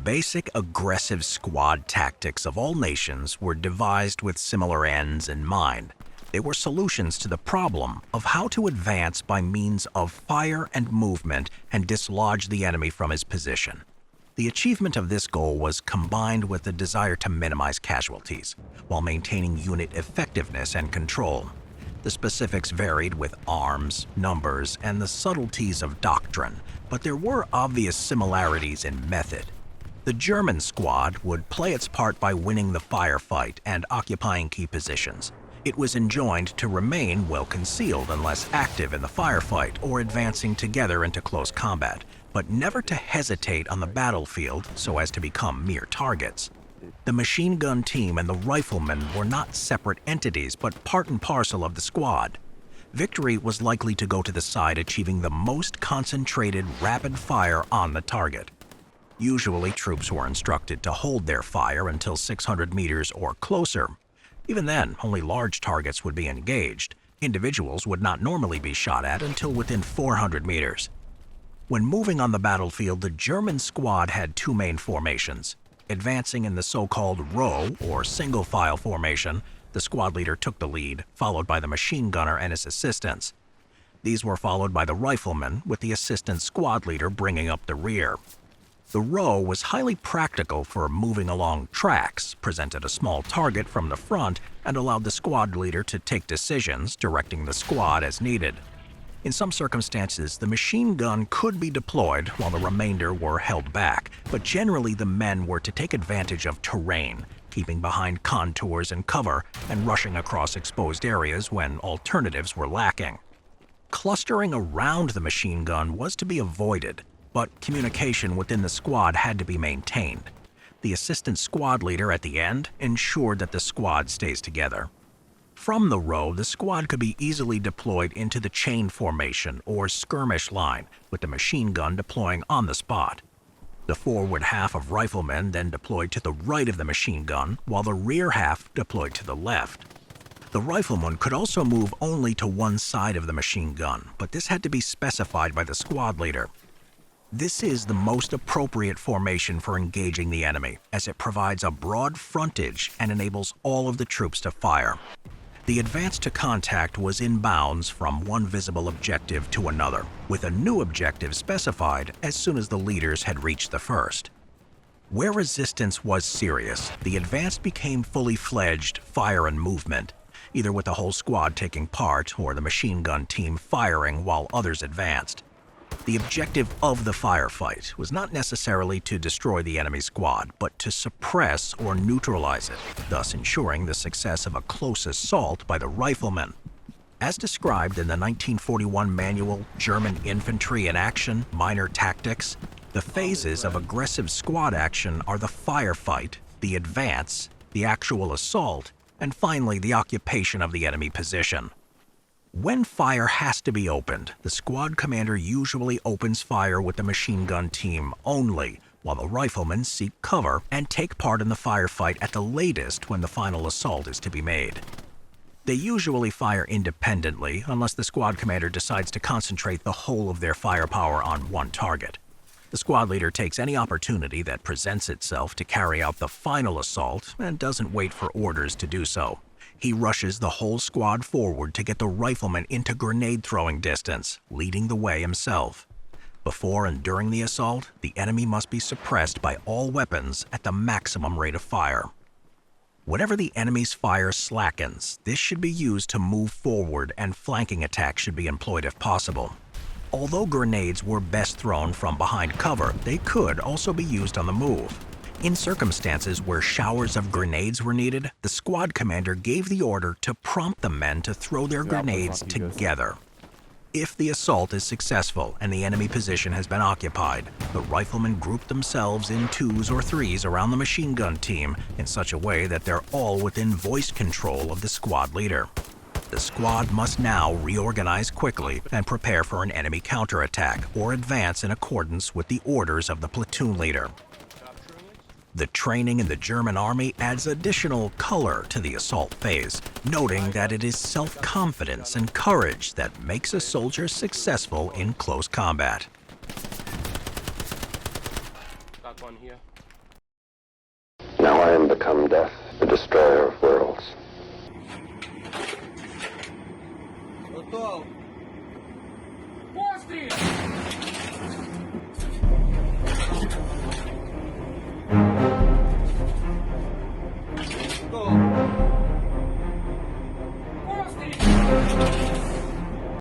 basic aggressive squad tactics of all nations were devised with similar ends in mind. They were solutions to the problem of how to advance by means of fire and movement and dislodge the enemy from his position. The achievement of this goal was combined with the desire to minimize casualties, while maintaining unit effectiveness and control. The specifics varied with arms, numbers, and the subtleties of doctrine, but there were obvious similarities in method. The German squad would play its part by winning the firefight and occupying key positions. It was enjoined to remain well concealed unless active in the firefight or advancing together into close combat, but never to hesitate on the battlefield so as to become mere targets. The machine gun team and the riflemen were not separate entities, but part and parcel of the squad. Victory was likely to go to the side achieving the most concentrated, rapid fire on the target. Usually, troops were instructed to hold their fire until 600 meters or closer. Even then, only large targets would be engaged. Individuals would not normally be shot at until within 400 meters. When moving on the battlefield, the German squad had two main formations. Advancing in the so-called row or single-file formation, the squad leader took the lead, followed by the machine gunner and his assistants. These were followed by the riflemen, with the assistant squad leader bringing up the rear. The row was highly practical for moving along tracks, presented a small target from the front, and allowed the squad leader to take decisions, directing the squad as needed. In some circumstances, the machine gun could be deployed while the remainder were held back, but generally the men were to take advantage of terrain, keeping behind contours and cover, and rushing across exposed areas when alternatives were lacking. Clustering around the machine gun was to be avoided, but communication within the squad had to be maintained. The assistant squad leader at the end ensured that the squad stays together. From the row, the squad could be easily deployed into the chain formation or skirmish line, with the machine gun deploying on the spot. The forward half of riflemen then deployed to the right of the machine gun, while the rear half deployed to the left. The rifleman could also move only to one side of the machine gun, but this had to be specified by the squad leader. This is the most appropriate formation for engaging the enemy, as it provides a broad frontage and enables all of the troops to fire. The advance to contact was in bounds from one visible objective to another, with a new objective specified as soon as the leaders had reached the first. Where resistance was serious, the advance became fully fledged fire and movement, either with the whole squad taking part or the machine gun team firing while others advanced. The objective of the firefight was not necessarily to destroy the enemy squad, but to suppress or neutralize it, thus ensuring the success of a close assault by the riflemen. As described in the 1941 manual German Infantry in Action, Minor Tactics, the phases of aggressive squad action are the firefight, the advance, the actual assault, and finally the occupation of the enemy position. When fire has to be opened, the squad commander usually opens fire with the machine gun team only, while the riflemen seek cover and take part in the firefight at the latest when the final assault is to be made. They usually fire independently unless the squad commander decides to concentrate the whole of their firepower on one target. The squad leader takes any opportunity that presents itself to carry out the final assault and doesn't wait for orders to do so. He rushes the whole squad forward to get the riflemen into grenade-throwing distance, leading the way himself. Before and during the assault, the enemy must be suppressed by all weapons at the maximum rate of fire. Whenever the enemy's fire slackens, this should be used to move forward and flanking attacks should be employed if possible. Although grenades were best thrown from behind cover, they could also be used on the move. In circumstances where showers of grenades were needed, the squad commander gave the order to prompt the men to throw their grenades together. If the assault is successful and the enemy position has been occupied, the riflemen group themselves in twos or threes around the machine gun team in such a way that they're all within voice control of the squad leader. The squad must now reorganize quickly and prepare for an enemy counterattack or advance in accordance with the orders of the platoon leader. The training in the German army adds additional color to the assault phase, noting that it is self-confidence and courage that makes a soldier successful in close combat. Got one here. I am become death, the destroyer of worlds. Готов.